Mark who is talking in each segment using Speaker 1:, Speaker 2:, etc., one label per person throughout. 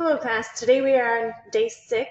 Speaker 1: Hello class, today we are on day 6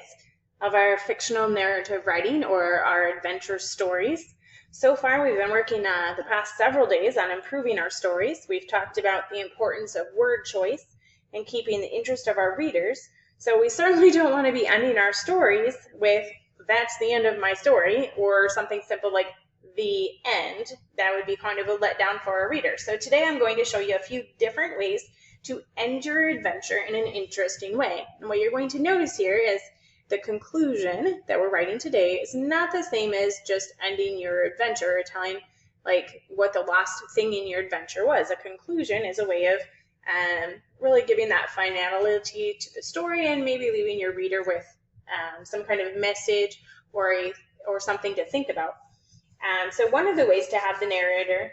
Speaker 1: of our fictional narrative writing or our adventure stories. So far we've been working the past several days on improving our stories. We've talked about the importance of word choice and keeping the interest of our readers. So we certainly don't want to be ending our stories with "that's the end of my story" or something simple like "the end." That would be kind of a letdown for our readers. So today I'm going to show you a few different ways to end your adventure in an interesting way. And what you're going to notice here is the conclusion that we're writing today is not the same as just ending your adventure or telling like what the last thing in your adventure was. A conclusion is a way of really giving that finality to the story and maybe leaving your reader with some kind of message or something to think about. So one of the ways to have the narrator,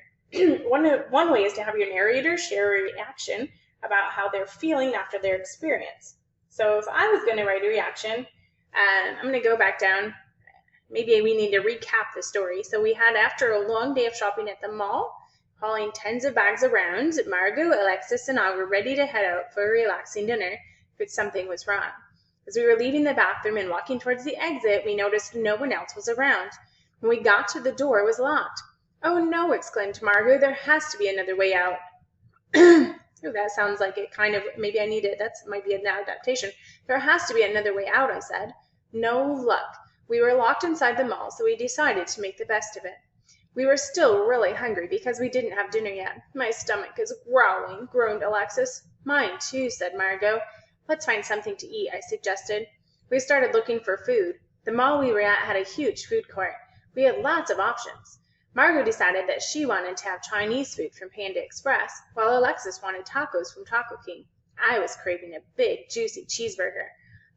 Speaker 1: one way is to have your narrator share a reaction about how they're feeling after their experience. So if I was going to write a reaction, I'm going to go back down. Maybe we need to recap the story. So we had, after a long day of shopping at the mall, hauling tens of bags around, Margot, Alexis, and I were ready to head out for a relaxing dinner, but something was wrong. As we were leaving the bathroom and walking towards the exit, we noticed no one else was around. When we got to the door, it was locked. "Oh no," exclaimed Margot, "there has to be another way out." Ooh, that sounds like it kind of, maybe I need it. That might be an adaptation. "There has to be another way out," I said. No luck. We were locked inside the mall, so we decided to make the best of it. We were still really hungry because we didn't have dinner yet. "My stomach is growling," groaned Alexis. "Mine too," said Margot. "Let's find something to eat," I suggested. We started looking for food. The mall we were at had a huge food court. We had lots of options. Margot decided that she wanted to have Chinese food from Panda Express, while Alexis wanted tacos from Taco King. I was craving a big, juicy cheeseburger.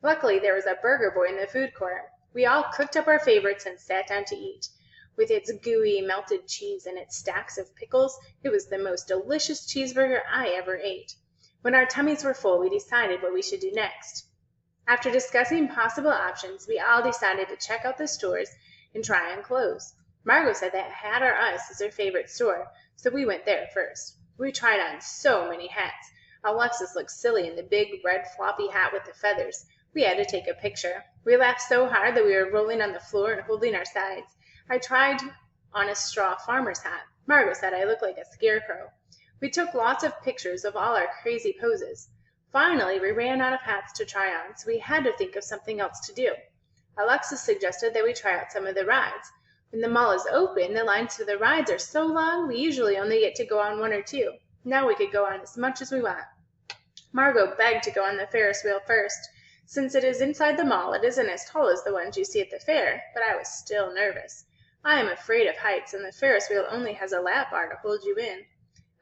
Speaker 1: Luckily, there was a burger boy in the food court. We all cooked up our favorites and sat down to eat. With its gooey, melted cheese and its stacks of pickles, it was the most delicious cheeseburger I ever ate. When our tummies were full, we decided what we should do next. After discussing possible options, we all decided to check out the stores and try on clothes. Margot said that Hat or Us is her favorite store, so we went there first. We tried on so many hats. Alexis looked silly in the big, red, floppy hat with the feathers. We had to take a picture. We laughed so hard that we were rolling on the floor and holding our sides. I tried on a straw farmer's hat. Margot said I looked like a scarecrow. We took lots of pictures of all our crazy poses. Finally, we ran out of hats to try on, so we had to think of something else to do. Alexis suggested that we try out some of the rides. When the mall is open, the lines to the rides are so long, we usually only get to go on one or two. Now we could go on as much as we want. Margot begged to go on the Ferris wheel first. Since it is inside the mall, it isn't as tall as the ones you see at the fair, but I was still nervous. I am afraid of heights, and the Ferris wheel only has a lap bar to hold you in.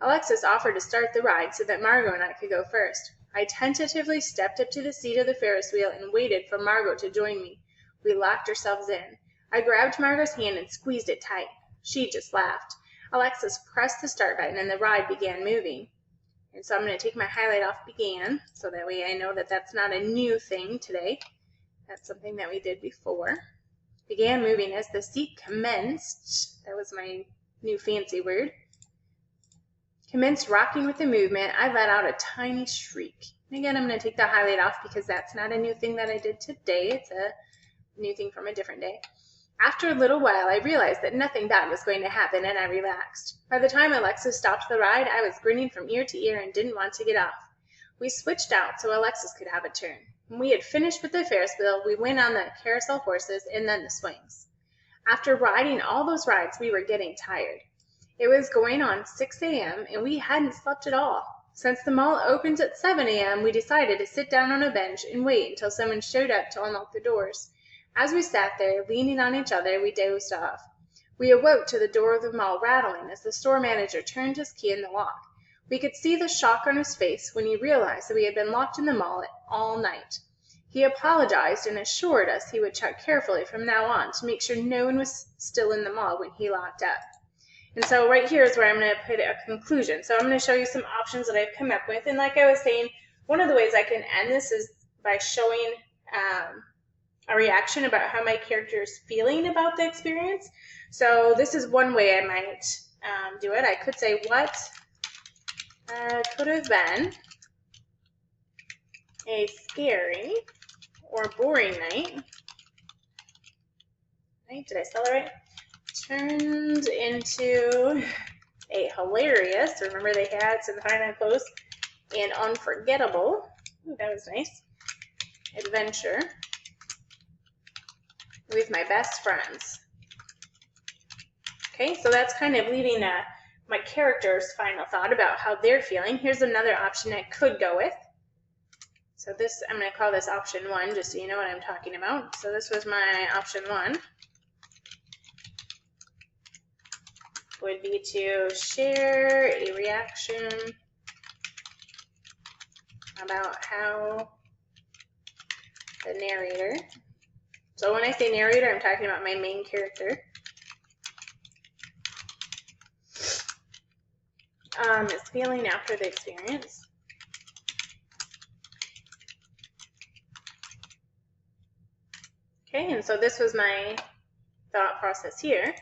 Speaker 1: Alexis offered to start the ride so that Margot and I could go first. I tentatively stepped up to the seat of the Ferris wheel and waited for Margot to join me. We locked ourselves in. I grabbed Margot's hand and squeezed it tight. She just laughed. Alexis pressed the start button and the ride began moving. And so I'm going to take my highlight off "began," so that way I know that that's not a new thing today. That's something that we did before. Began moving as the seat commenced. That was my new fancy word. Commenced rocking with the movement. I let out a tiny shriek. And again, I'm going to take the highlight off because that's not a new thing that I did today. It's a new thing from a different day. After a little while, I realized that nothing bad was going to happen, and I relaxed. By the time Alexis stopped the ride, I was grinning from ear to ear and didn't want to get off. We switched out so Alexis could have a turn. When we had finished with the Ferris wheel, we went on the carousel horses and then the swings. After riding all those rides, we were getting tired. It was going on 6 a.m., and we hadn't slept at all. Since the mall opens at 7 a.m., we decided to sit down on a bench and wait until someone showed up to unlock the doors. As we sat there, leaning on each other, we dozed off. We awoke to the door of the mall rattling as the store manager turned his key in the lock. We could see the shock on his face when he realized that we had been locked in the mall all night. He apologized and assured us he would check carefully from now on to make sure no one was still in the mall when he locked up. And so right here is where I'm going to put a conclusion. So I'm going to show you some options that I've come up with. And like I was saying, one of the ways I can end this is by showing a reaction about how my character is feeling about the experience. So this is one way I might do it. I could say, what could have been a scary or boring night, did I spell it right? Turned into a hilarious, remember they had some time and close, and unforgettable, ooh, that was nice, adventure with my best friends. Okay, so that's kind of leading my character's final thought about how they're feeling. Here's another option I could go with. So this, I'm going to call this option 1, just so you know what I'm talking about. So this was my option 1. Would be to share a reaction about how the narrator, so when I say narrator, I'm talking about my main character, is feeling after the experience. Okay, and so this was my thought process here.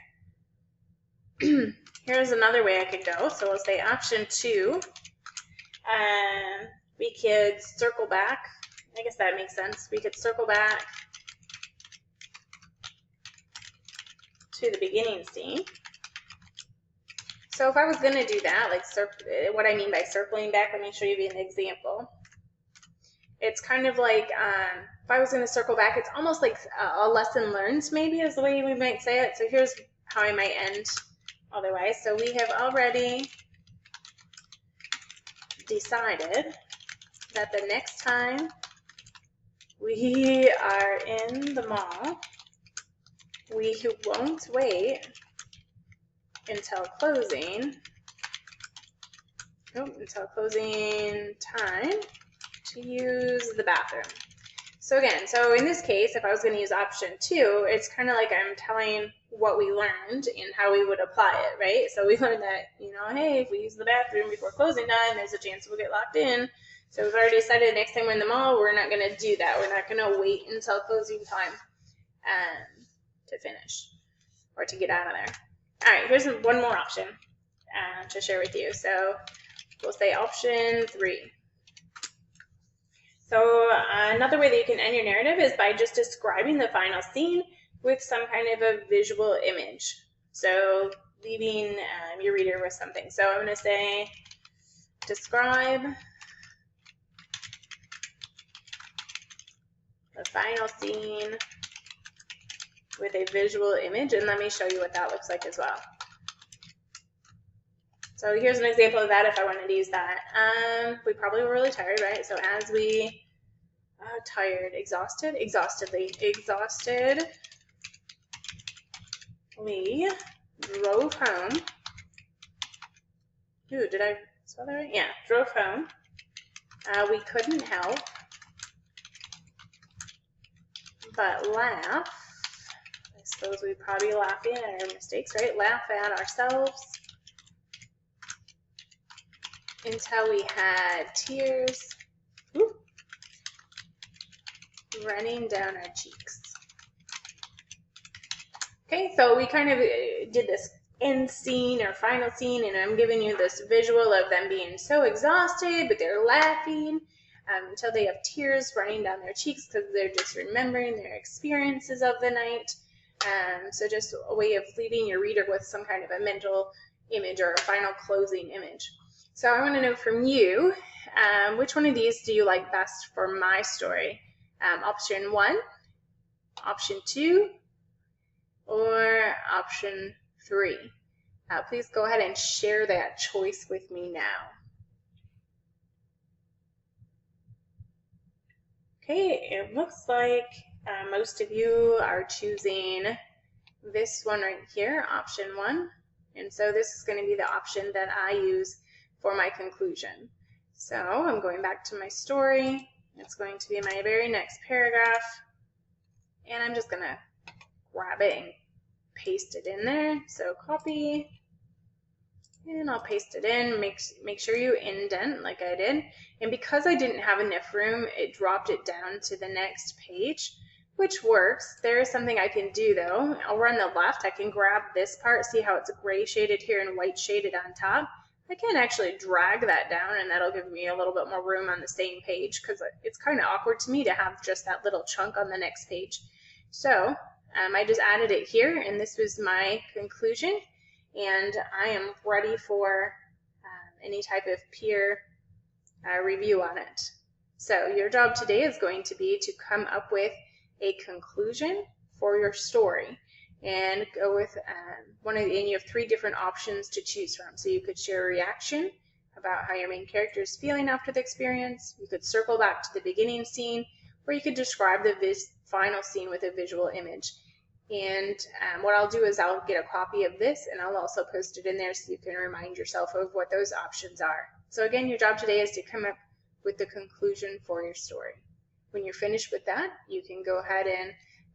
Speaker 1: Here's another way I could go. So we'll say option 2. We could circle back. I guess that makes sense. We could circle back to the beginning scene. So if I was going to do that, like what I mean by circling back, let me show you an example. It's kind of like if I was going to circle back, it's almost like a lesson learned, maybe is the way we might say it. So here's how I might end otherwise. So we have already decided that the next time we are in the mall, we won't wait until closing time to use the bathroom. So again, so in this case, if I was going to use option 2, it's kind of like I'm telling what we learned and how we would apply it, right? So we learned that, hey, if we use the bathroom before closing time, there's a chance we'll get locked in. So we've already decided next time we're in the mall, we're not going to do that. We're not going to wait until closing time to finish or to get out of there. All right, here's one more option to share with you. So we'll say option 3. So another way that you can end your narrative is by just describing the final scene with some kind of a visual image. So leaving your reader with something. So I'm going to say, describe the final scene with a visual image, and let me show you what that looks like as well. So here's an example of that if I wanted to use that. We probably were really tired, right? So as we, we drove home. Ooh, did I spell that right? Yeah, drove home. We couldn't help but laugh. I suppose we'd probably laugh at our mistakes, right? Laugh at ourselves until we had tears running down our cheeks. Okay, so we kind of did this end scene or final scene, and I'm giving you this visual of them being so exhausted, but they're laughing until they have tears running down their cheeks because they're just remembering their experiences of the night. So just a way of leaving your reader with some kind of a mental image or a final closing image. So I want to know from you, which one of these do you like best for my story? Option 1, option 2, or option 3? Please go ahead and share that choice with me now. Okay, it looks like most of you are choosing this one right here, option 1. And so this is going to be the option that I use for my conclusion. So I'm going back to my story. It's going to be my very next paragraph. And I'm just going to grab it and paste it in there. So copy, and I'll paste it in. Make sure you indent like I did. And because I didn't have enough room, it dropped it down to the next page, which works. There is something I can do though. Over on the left, I can grab this part, see how it's gray shaded here and white shaded on top. I can actually drag that down and that'll give me a little bit more room on the same page because it's kind of awkward to me to have just that little chunk on the next page. So I just added it here and this was my conclusion, and I am ready for any type of peer review on it. So your job today is going to be to come up with a conclusion for your story and go with and you have 3 different options to choose from. So you could share a reaction about how your main character is feeling after the experience. You could circle back to the beginning scene, or you could describe the final scene with a visual image. And what I'll do is I'll get a copy of this and I'll also post it in there so you can remind yourself of what those options are. So again, your job today is to come up with the conclusion for your story. When you're finished with that, you can go ahead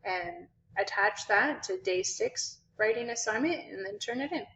Speaker 1: and attach that to day 6 writing assignment and then turn it in.